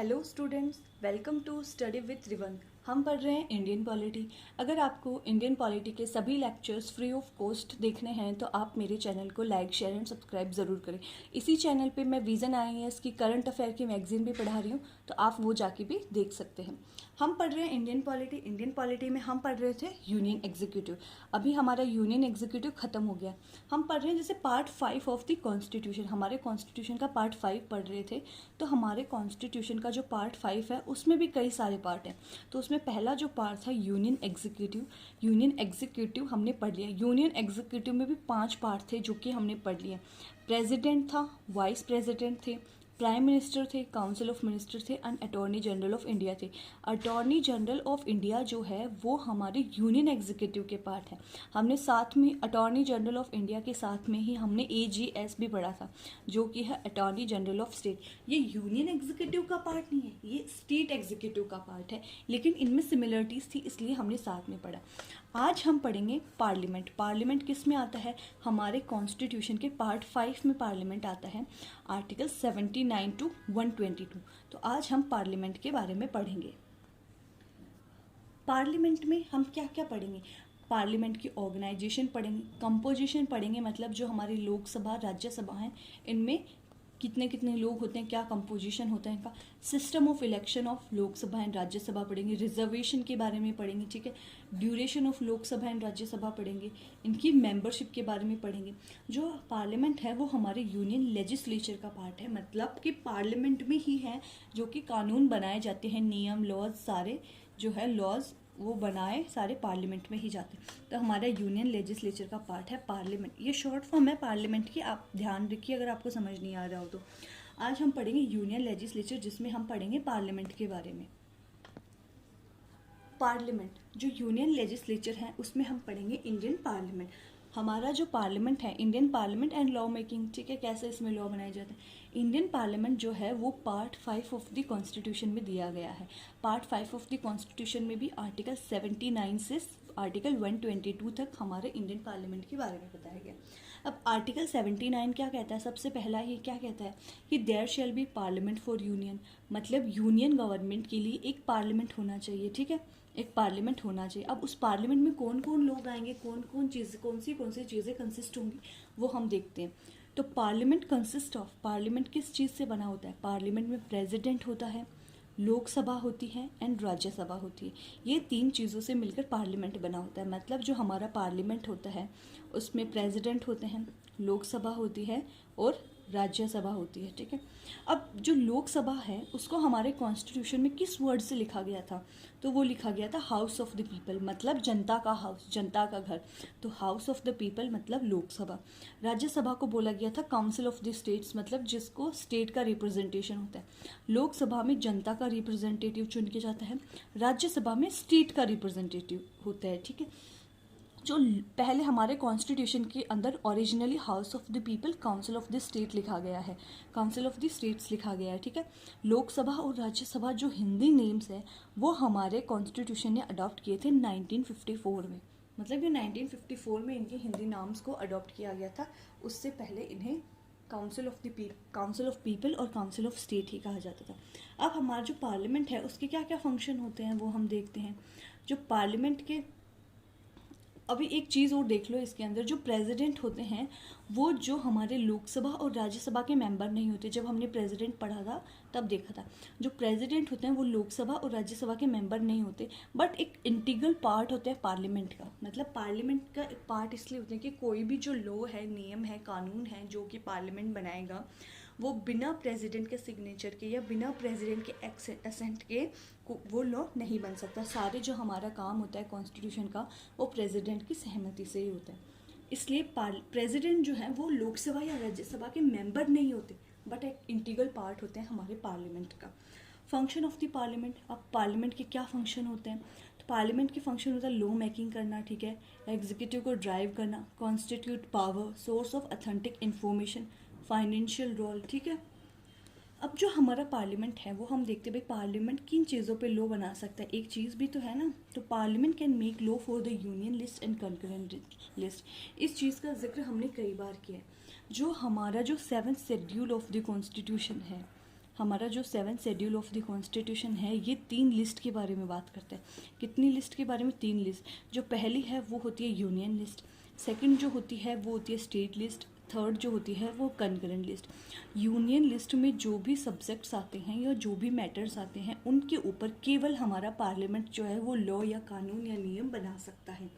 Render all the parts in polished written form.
Hello students, welcome to study with रिवन। हम पढ़ रहे हैं इंडियन पॉलिटी। अगर आपको इंडियन पॉलिटी के सभी लेक्चर्स फ्री ऑफ कॉस्ट देखने हैं तो आप मेरे चैनल को लाइक, शेयर एंड सब्सक्राइब ज़रूर करें। इसी चैनल पे मैं विजन IAS की करंट अफेयर की मैगजीन भी पढ़ा रही हूँ, तो आप वो जाके भी देख सकते हैं। हम पढ़ रहे हैं इंडियन पॉलिटी। इंडियन पॉलिटी में हम पढ़ रहे थे यूनियन एग्जीक्यूटिव। अभी हमारा यूनियन एग्जीक्यूटिव खत्म हो गया। हम पढ़ रहे हैं जैसे पार्ट 5 ऑफ द कॉन्स्टिट्यूशन। हमारे कॉन्स्टिट्यूशन का पार्ट 5 पढ़ रहे थे, तो हमारे कॉन्स्टिट्यूशन का जो पार्ट 5 है उसमें भी कई सारे पार्ट हैं। तो उसमें पहला जो पार्ट था यूनियन एग्जीक्यूटिव, यूनियन एग्जीक्यूटिव हमने पढ़ लिया। यूनियन एग्जीक्यूटिव में भी 5 पार्ट थे जो कि हमने पढ़ लिए। प्रेसिडेंट था, वाइस प्रेसिडेंट थे, प्राइम मिनिस्टर थे, काउंसिल ऑफ मिनिस्टर थे and attorney general of India थे। अटॉर्नी जनरल ऑफ इंडिया जो है वो हमारे यूनियन एग्जीक्यूटिव के पार्ट है। हमने साथ में अटॉर्नी जनरल ऑफ इंडिया के साथ में ही हमने AGS भी पढ़ा था, जो कि है अटॉर्नी जनरल ऑफ स्टेट। ये यूनियन एग्जीक्यूटिव का पार्ट नहीं है, ये स्टेट एग्जीक्यूटिव का पार्ट है, लेकिन इनमें सिमिलरिटीज थी इसलिए हमने साथ में पढ़ा। आज हम पढ़ेंगे पार्लियामेंट। पार्लियामेंट किस में आता है? हमारे कॉन्स्टिट्यूशन के पार्ट 5 में पार्लियामेंट आता है, आर्टिकल 79 टू 122। तो आज हम पार्लियामेंट के बारे में पढ़ेंगे। पार्लियामेंट में हम क्या क्या पढ़ेंगे? पार्लियामेंट की ऑर्गेनाइजेशन पढ़ेंगे, कंपोजिशन पढ़ेंगे, मतलब जो हमारी लोकसभा राज्यसभा हैं इनमें कितने कितने लोग होते हैं, क्या कंपोजिशन होता है इनका, system of election of Lok Sabha and Rajya Sabha पढ़ेंगे, रिजर्वेशन के बारे में पढ़ेंगे, ठीक है, duration of Lok Sabha and Rajya Sabha पढ़ेंगे, इनकी मेंबरशिप के बारे में पढ़ेंगे। जो पार्लियामेंट है वो हमारे यूनियन लेजिस्लेचर का पार्ट है, मतलब कि पार्लियामेंट में ही है जो कि कानून बनाए जाते हैं, नियम, लॉज, सारे जो है लॉज वो बनाए सारे पार्लियामेंट में ही जाते हैं। तो हमारा यूनियन लेजिस्लेचर का पार्ट है पार्लियामेंट। ये शॉर्ट फॉर्म है पार्लियामेंट की, आप ध्यान रखिए अगर आपको समझ नहीं आ रहा हो तो। आज हम पढ़ेंगे यूनियन लेजिस्लेचर, जिसमें हम पढ़ेंगे पार्लियामेंट के बारे में। पार्लियामेंट जो यूनियन लेजिस्लेचर है उसमें हम पढ़ेंगे इंडियन पार्लियामेंट। हमारा जो पार्लियामेंट है, Indian parliament and law making, ठीक है, कैसे इसमें लॉ बनाए जाते हैं। इंडियन पार्लियामेंट जो है वो पार्ट 5 ऑफ द कॉन्स्टिट्यूशन में दिया गया है। पार्ट 5 ऑफ द कॉन्स्टिट्यूशन में भी आर्टिकल 79 से आर्टिकल 122 तक हमारे इंडियन पार्लियामेंट के बारे में बताया गया। अब आर्टिकल 79 क्या कहता है? सबसे पहला ही क्या कहता है कि there shall be parliament for union, मतलब यूनियन गवर्नमेंट के लिए एक पार्लियामेंट होना चाहिए, ठीक है, एक पार्लियामेंट होना चाहिए। अब उस पार्लियामेंट में कौन कौन लोग आएंगे, कौन सी चीज़ें कंसिस्ट होंगी, वो हम देखते हैं। तो पार्लियामेंट कंसिस्ट ऑफ, पार्लियामेंट किस चीज़ से बना होता है? पार्लियामेंट में प्रेसिडेंट होता है, लोकसभा होती है एंड राज्यसभा होती है। ये 3 चीज़ों से मिलकर पार्लियामेंट बना होता है। मतलब जो हमारा पार्लियामेंट होता है उसमें प्रेसिडेंट होते हैं, लोकसभा होती है और राज्यसभा होती है, ठीक है। अब जो लोकसभा है उसको हमारे कॉन्स्टिट्यूशन में किस वर्ड से लिखा गया था? तो वो लिखा गया था हाउस ऑफ द पीपल, मतलब जनता का हाउस, जनता का घर। तो हाउस ऑफ द पीपल मतलब लोकसभा। राज्यसभा को बोला गया था काउंसिल ऑफ द स्टेट्स, मतलब जिसको स्टेट का रिप्रेजेंटेशन होता है। लोकसभा में जनता का रिप्रेजेंटेटिव चुन के जाता है, राज्यसभा में स्टेट का रिप्रेजेंटेटिव होता है, ठीक है। जो पहले हमारे कॉन्स्टिट्यूशन के अंदर originally house of the people, council of the state लिखा गया है, काउंसिल ऑफ द स्टेट्स लिखा गया है, ठीक है। लोकसभा और राज्यसभा जो हिंदी नेम्स है वो हमारे कॉन्स्टिट्यूशन ने अडॉप्ट किए थे 1954 में, मतलब ये 1954 में इनके हिंदी नाम्स को अडॉप्ट किया गया था। उससे पहले इन्हें काउंसिल ऑफ पीपल और काउंसिल ऑफ स्टेट ही कहा जाता था। अब हमारा जो पार्लियामेंट है उसके क्या क्या फंक्शन होते हैं वो हम देखते हैं। जो पार्लियामेंट के, अभी एक चीज़ और देख लो, इसके अंदर जो प्रेसिडेंट होते हैं वो जो हमारे लोकसभा और राज्यसभा के मेंबर नहीं होते। जब हमने प्रेसिडेंट पढ़ा था तब देखा था, जो प्रेसिडेंट होते हैं वो लोकसभा और राज्यसभा के मेंबर नहीं होते, बट एक इंटीग्रल पार्ट होता है पार्लियामेंट का। मतलब पार्लियामेंट का एक पार्ट इसलिए होता है कि कोई भी जो लॉ है, नियम है, कानून है जो कि पार्लियामेंट बनाएगा वो बिना प्रेसिडेंट के सिग्नेचर के या बिना प्रेसिडेंट के असेंट के वो लॉ नहीं बन सकता। सारे जो हमारा काम होता है कॉन्स्टिट्यूशन का वो प्रेसिडेंट की सहमति से ही होता है। इसलिए प्रेसिडेंट जो है वो लोकसभा या राज्यसभा के मेंबर नहीं होते, बट एक इंटीग्रल पार्ट होते हैं हमारे पार्लियामेंट का। फंक्शन ऑफ द पार्लियामेंट, अब पार्लियामेंट के क्या फंक्शन होते हैं? तो पार्लियामेंट के फंक्शन होता है लॉ मेकिंग करना, ठीक है, एग्जीक्यूटिव को ड्राइव करना, constitute power, source of authentic information, financial role, ठीक है। अब जो हमारा पार्लियामेंट है वो हम देखते हैं भाई पार्लियामेंट किन चीज़ों पे लॉ बना सकता है, एक चीज़ भी तो है ना। तो parliament can make law for the union list and concurrent list. इस चीज़ का जिक्र हमने कई बार किया है। जो हमारा जो 7th schedule of the constitution है, हमारा जो 7th schedule of the constitution है ये 3 लिस्ट के बारे में बात करता है। कितनी लिस्ट के बारे में? 3 लिस्ट। जो पहली है वो होती है यूनियन लिस्ट, सेकंड जो होती है वो होती है स्टेट लिस्ट, थर्ड जो होती है वो कंकरेंट लिस्ट। यूनियन लिस्ट में जो भी सब्जेक्ट्स आते हैं या जो भी मैटर्स आते हैं उनके ऊपर केवल हमारा पार्लियामेंट जो है वो लॉ या कानून या नियम बना सकता है।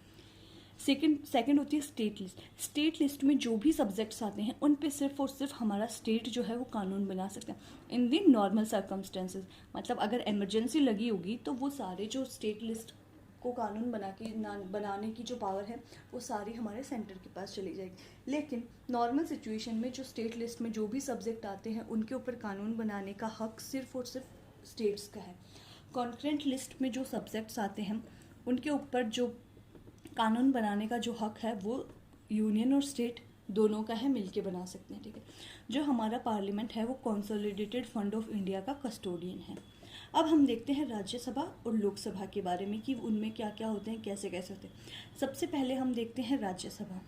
सेकंड होती है स्टेट लिस्ट। स्टेट लिस्ट में जो भी सब्जेक्ट्स आते हैं उन पे सिर्फ और सिर्फ हमारा स्टेट जो है वो कानून बना सकता है इन दी नॉर्मल सर्कमस्टेंसेस। मतलब अगर इमरजेंसी लगी होगी तो वो सारे जो स्टेट लिस्ट को कानून बनाने की जो पावर है वो सारी हमारे सेंटर के पास चली जाएगी। लेकिन नॉर्मल सिचुएशन में जो स्टेट लिस्ट में जो भी सब्जेक्ट आते हैं उनके ऊपर कानून बनाने का हक सिर्फ और सिर्फ स्टेट्स का है। कॉन्करेंट लिस्ट में जो सब्जेक्ट्स आते हैं उनके ऊपर जो कानून बनाने का जो हक है वो यूनियन और स्टेट दोनों का है, मिलके बना सकते हैं। ठीक है, जो हमारा पार्लियामेंट है वो कंसोलिडेटेड फंड ऑफ इंडिया का कस्टोडियन है। अब हम देखते हैं राज्यसभा और लोकसभा के बारे में कि उनमें क्या क्या होते हैं, कैसे कैसे होते हैं। सबसे पहले हम देखते हैं राज्यसभा।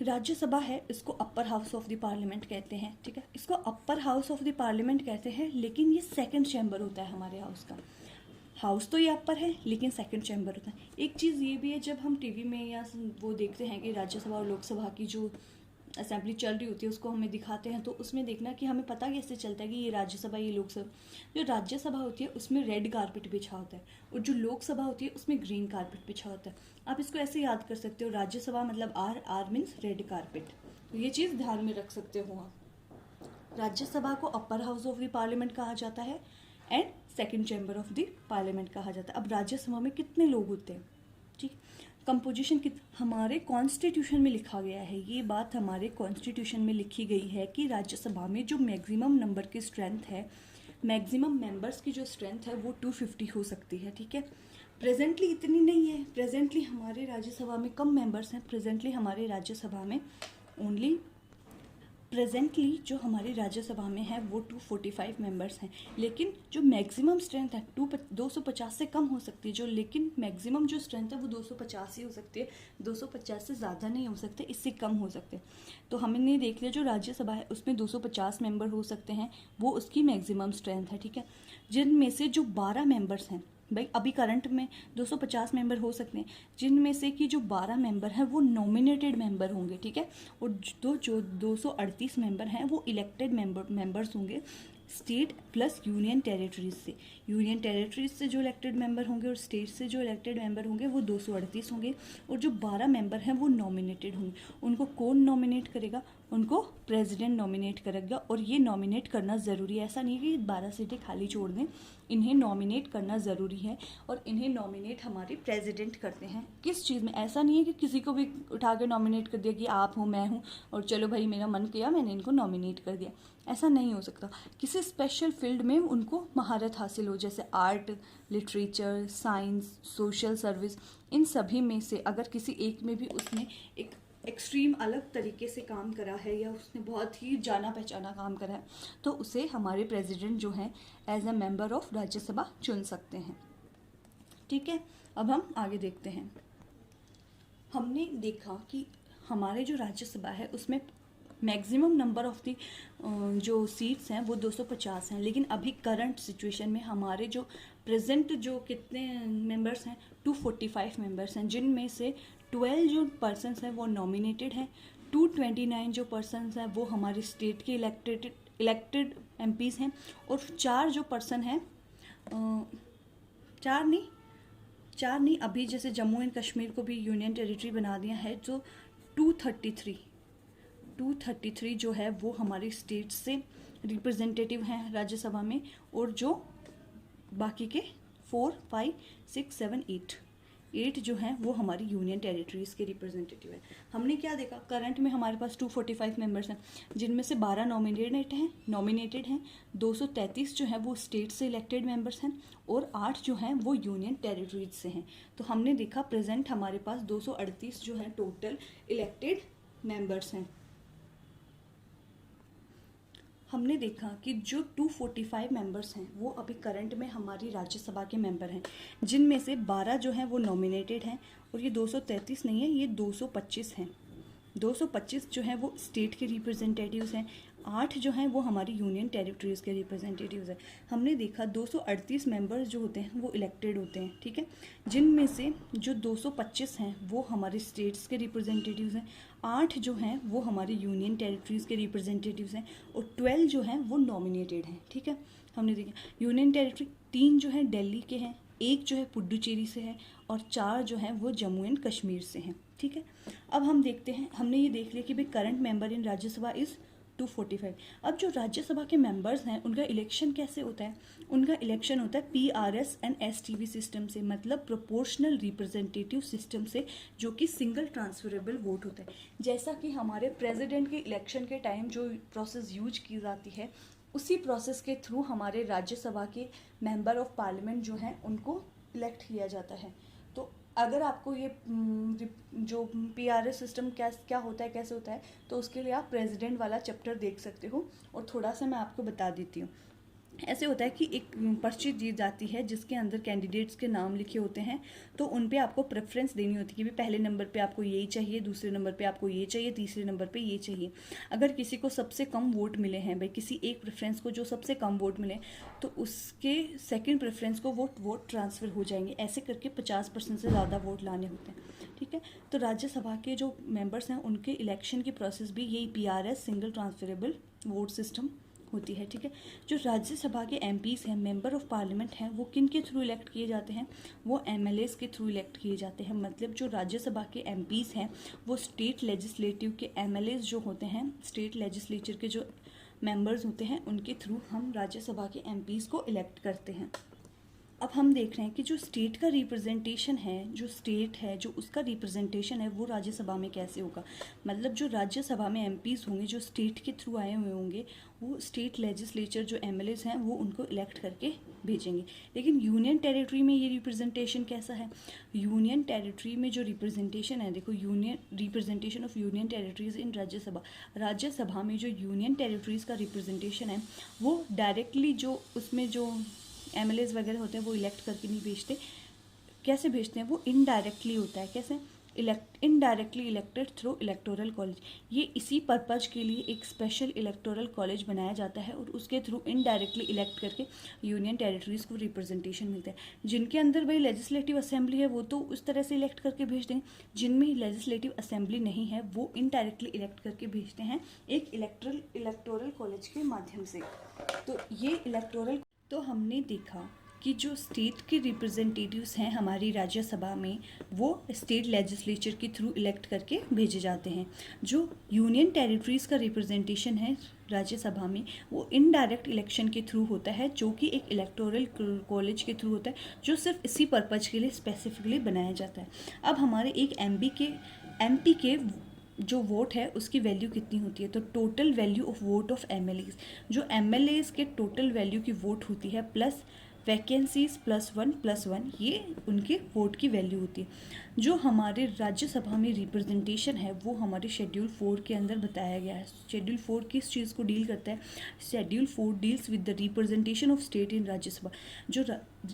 राज्यसभा है, इसको upper house of the parliament कहते हैं। ठीक है, इसको upper house of the parliament कहते हैं, लेकिन ये सेकंड चैम्बर होता है हमारे हाउस का। हाउस तो ये अपर है लेकिन सेकंड चैम्बर होता है। एक चीज़ ये भी है, जब हम टीवी में या वो देखते हैं कि राज्यसभा और लोकसभा की जो असेंबली चल रही होती है उसको हमें दिखाते हैं, तो उसमें देखना कि हमें पता कैसे चलता है कि ये राज्यसभा ये लोकसभा। जो राज्यसभा होती है उसमें रेड कारपेट बिछा होता है और जो लोकसभा होती है उसमें ग्रीन कारपेट बिछा होता है। आप इसको ऐसे याद कर सकते हो, राज्यसभा मतलब आर मीन्स रेड कारपेट, तो ये चीज़ ध्यान में रख सकते हो आप। राज्यसभा को upper house of the parliament कहा जाता है and second chamber of the parliament कहा जाता है। अब राज्यसभा में कितने लोग होते हैं? ठीक, कंपोजिशन हमारे कॉन्स्टिट्यूशन में लिखा गया है, ये बात हमारे कॉन्स्टिट्यूशन में लिखी गई है कि राज्यसभा में जो मैक्सिमम नंबर की स्ट्रेंथ है, मैक्सिमम मेंबर्स की जो स्ट्रेंथ है वो 250 हो सकती है। ठीक है, प्रेजेंटली इतनी नहीं है, प्रेजेंटली हमारे राज्यसभा में कम मेंबर्स हैं। प्रेजेंटली हमारे राज्यसभा में प्रेजेंटली जो हमारी राज्यसभा में है वो 245 मेंबर्स हैं, लेकिन जो मैक्सिमम स्ट्रेंथ है 250 से कम हो सकती है जो, लेकिन मैक्सिमम जो स्ट्रेंथ है वो 250 ही हो सकती है। 250 से ज़्यादा नहीं हो सकते, इससे कम हो सकते। तो हमने देख लिया जो राज्यसभा है उसमें 250 मेंबर हो सकते हैं, वो उसकी मैक्सिमम स्ट्रेंथ है। ठीक है, जिनमें से जो 12 मेंबर्स हैं, भाई अभी करंट में 250 मेंबर हो सकते हैं, जिनमें से कि जो 12 मेंबर हैं वो नॉमिनेटेड मेंबर होंगे। ठीक है, और जो 238 मेंबर हैं वो इलेक्टेड मेंबर्स होंगे स्टेट प्लस यूनियन टेरिटरीज से। यूनियन टेरिटरीज से जो इलेक्टेड मेंबर होंगे और स्टेट से जो इलेक्टेड मेंबर होंगे वो 238 होंगे, और जो 12 मेंबर हैं वो नॉमिनेटेड होंगे। उनको कौन नॉमिनेट करेगा? उनको प्रेसिडेंट नॉमिनेट करेगा, और ये नॉमिनेट करना ज़रूरी है। ऐसा नहीं है कि 12 सीटें खाली छोड़ दें, इन्हें नॉमिनेट करना ज़रूरी है, और इन्हें नॉमिनेट हमारे प्रेसिडेंट करते हैं। किस चीज़ में? ऐसा नहीं है कि किसी को भी उठा के नॉमिनेट कर दिया कि आप हो मैं हूँ और चलो भाई मेरा मन किया मैंने इनको नॉमिनेट कर दिया, ऐसा नहीं हो सकता। किसी स्पेशल फील्ड में उनको महारत हासिल हो, जैसे art, literature, science, social service, इन सभी में से अगर किसी एक में भी उसने एक एक्सट्रीम अलग तरीके से काम करा है या उसने बहुत ही जाना पहचाना काम करा है, तो उसे हमारे प्रेसिडेंट जो हैं as a member of Rajya Sabha चुन सकते हैं। ठीक है, अब हम आगे देखते हैं। हमने देखा कि हमारे जो राज्यसभा है उसमें मैक्सिमम नंबर ऑफ दी जो सीट्स हैं वो 250 हैं, लेकिन अभी करंट सिचुएशन में हमारे जो प्रेजेंट जो कितने मेंबर्स हैं 245 मेंबर्स हैं, जिनमें से 12 जो पर्सन्स हैं वो नॉमिनेटेड हैं, 229 जो पर्सन्स हैं वो हमारे स्टेट के इलेक्टेड एमपीज़ हैं, और 4 जो पर्सन हैं, 4 नहीं अभी जैसे जम्मू एंड कश्मीर को भी यूनियन टेरिटरी बना दिया है, जो 233 जो है वो हमारे स्टेट से रिप्रेजेंटेटिव हैं राज्यसभा में, और जो बाकी के 4, 5, 6, 7, 8 जो हैं वो हमारी यूनियन टेरिटरीज के रिप्रेजेंटेटिव हैं। हमने क्या देखा, करंट में हमारे पास 245 मेंबर्स हैं, जिनमें से 12 नॉमिनेटेड हैं, 233 जो हैं वो स्टेट से इलेक्टेड मेंबर्स हैं, और 8 जो हैं वो यूनियन टेरिटरीज से हैं। तो हमने देखा प्रेजेंट हमारे पास 238 जो है टोटल इलेक्टेड मेंबर्स हैं। हमने देखा कि जो 245 मेंबर्स हैं वो अभी करंट में हमारी राज्यसभा के मेंबर हैं, जिनमें से 12 जो हैं वो नॉमिनेटेड हैं, और ये 233 नहीं है, ये 225 हैं। 225 जो हैं वो स्टेट के रिप्रेजेंटेटिव्स हैं, 8 जो हैं वो हमारी यूनियन टेरिटरीज़ के रिप्रेजेंटेटिव्स हैं। हमने देखा 238 मेंबर्स जो होते हैं वो इलेक्टेड होते हैं, ठीक है, जिनमें से जो 225 हैं वो हमारे स्टेट्स के रिप्रेजेंटेटिव्स हैं, 8 जो हैं वो हमारे यूनियन टेरिटरीज़ के रिप्रेजेंटेटिव्स हैं और 12 जो हैं वो नॉमिनेटेड हैं, ठीक है। हमने देखा यूनियन टेरिटरी 3 जो हैं दिल्ली के हैं, 1 जो है पुडुचेरी से है और 4 जो हैं वो जम्मू एंड कश्मीर से हैं, ठीक है। अब हम देखते हैं, हमने ये देख लिया कि भाई current member in Rajya Sabha is 245। अब जो राज्यसभा के मेंबर्स हैं उनका इलेक्शन कैसे होता है? उनका इलेक्शन होता है PRS एंड STV सिस्टम से, मतलब प्रोपोर्शनल रिप्रेजेंटेटिव सिस्टम से, जो कि सिंगल ट्रांसफरेबल वोट होता है। जैसा कि हमारे प्रेसिडेंट के इलेक्शन के टाइम जो प्रोसेस यूज की जाती है, उसी प्रोसेस के थ्रू हमारे राज्यसभा के मेंबर ऑफ पार्लियामेंट जो हैं उनको इलेक्ट किया जाता है। तो अगर आपको ये जो PRS सिस्टम क्या होता है, कैसे होता है, तो उसके लिए आप प्रेसिडेंट वाला चैप्टर देख सकते हो और थोड़ा सा मैं आपको बता देती हूँ। ऐसे होता है कि एक पर्ची दी जाती है जिसके अंदर कैंडिडेट्स के नाम लिखे होते हैं, तो उन पे आपको प्रेफरेंस देनी होती है कि भाई पहले नंबर पे आपको यही चाहिए, दूसरे नंबर पे आपको ये चाहिए, तीसरे नंबर पे ये चाहिए। अगर किसी को सबसे कम वोट मिले हैं, भाई किसी एक प्रेफरेंस को जो सबसे कम वोट मिले, तो उसके सेकेंड प्रेफरेंस को वोट ट्रांसफ़र हो जाएंगे। ऐसे करके 50% से ज़्यादा वोट लाने होते हैं, ठीक है। तो राज्यसभा के जो मेंबर्स हैं उनके इलेक्शन की प्रोसेस भी यही PRS single transferable vote system होती है, ठीक है। जो राज्यसभा के MPs हैं, मेंबर ऑफ पार्लियामेंट हैं, वो किन के थ्रू इलेक्ट किए जाते हैं? वो MLAs के थ्रू इलेक्ट किए जाते हैं। मतलब जो राज्यसभा के MPs हैं वो स्टेट लेजिस्लेटिव के MLAs जो होते हैं, स्टेट लेजिस्लेचर के जो मेंबर्स होते हैं, उनके थ्रू हम राज्यसभा के MPs को इलेक्ट करते हैं। अब हम देख रहे हैं कि जो स्टेट का रिप्रेजेंटेशन है, जो स्टेट है जो उसका रिप्रेजेंटेशन है वो राज्यसभा में कैसे होगा। मतलब जो राज्यसभा में MPs होंगे जो स्टेट के थ्रू आए हुए होंगे, वो स्टेट लेजिस्लेचर जो MLAs हैं वो उनको इलेक्ट करके भेजेंगे। लेकिन यूनियन टेरिटरी में ये रिप्रेजेंटेशन कैसा है? यूनियन टेरिटरी में जो रिप्रेजेंटेशन है, देखो, union representation of union territories in Rajya Sabha, Rajya Sabha में जो यूनियन टेरिटरीज़ का रिप्रेजेंटेशन है वो डायरेक्टली जो उसमें जो MLAs वगैरह होते हैं वो इलेक्ट करके नहीं भेजते। कैसे भेजते हैं? वो इनडायरेक्टली होता है। कैसे? Indirectly elected through electoral college. ये इसी पर्पज़ के लिए एक स्पेशल इलेक्टोरल कॉलेज बनाया जाता है और उसके थ्रू इनडायरेक्टली इलेक्ट करके यूनियन टेरिटरीज़ को रिप्रेजेंटेशन मिलता है। जिनके अंदर भाई लेजिस्लेटिव असेंबली है वो तो उस तरह से इलेक्ट करके भेज देंगे, जिनमें लेजिस्लेटिव असेंबली नहीं है वो इनडायरेक्टली इलेक्ट करके भेजते हैं एक इलेक्टोरल कॉलेज के माध्यम से। तो ये इलेक्टोरल, तो हमने देखा कि जो स्टेट के रिप्रेजेंटेटिव्स हैं हमारी राज्यसभा में वो स्टेट लेजिस्लेचर के थ्रू इलेक्ट करके भेजे जाते हैं। जो यूनियन टेरिटरीज़ का रिप्रेजेंटेशन है राज्यसभा में वो इनडायरेक्ट इलेक्शन के थ्रू होता है, जो कि एक इलेक्टोरल कॉलेज के थ्रू होता है, जो सिर्फ इसी पर्पज़ के लिए स्पेसिफिकली बनाया जाता है। अब हमारे एक MP के जो वोट है उसकी वैल्यू कितनी होती है? तो total value of vote of MLAs, जो MLAs के टोटल वैल्यू की वोट होती है प्लस वैकेंसीज +1 ये उनके वोट की वैल्यू होती है। जो हमारे राज्यसभा में रिप्रेजेंटेशन है वो हमारे शेड्यूल 4 के अंदर बताया गया है। शेड्यूल 4 किस चीज़ को डील करता है? Schedule 4 deals with the representation of state in Rajya Sabha. जो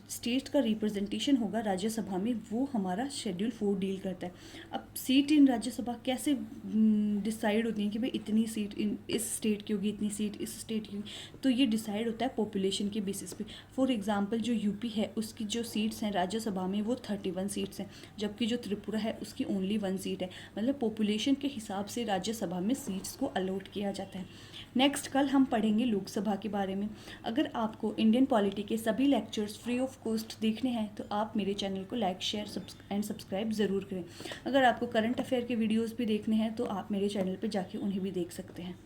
स्टेट का रिप्रेजेंटेशन होगा राज्यसभा में वो हमारा शेड्यूल 4 डील करता है। अब सीट इन राज्यसभा कैसे डिसाइड होती है कि भाई इतनी सीट इस स्टेट की होगी, इतनी सीट इस स्टेट की होगी, तो ये डिसाइड होता है पॉपुलेशन के बेसिस पे। फॉर एग्जांपल जो यूपी है उसकी जो सीट्स हैं राज्यसभा में वो 31 सीट्स हैं, जबकि जो त्रिपुरा है उसकी ओनली 1 सीट है। मतलब पॉपुलेशन के हिसाब से राज्यसभा में सीट्स को अलॉट किया जाता है। नेक्स्ट कल हम पढ़ेंगे लोकसभा के बारे में। अगर आपको इंडियन पॉलिटी के सभी लेक्चर्स फ्री ऑफ कॉस्ट देखने हैं तो आप मेरे चैनल को लाइक, शेयर एंड सब्सक्राइब ज़रूर करें। अगर आपको करंट अफेयर के वीडियोस भी देखने हैं तो आप मेरे चैनल पर जाके उन्हें भी देख सकते हैं।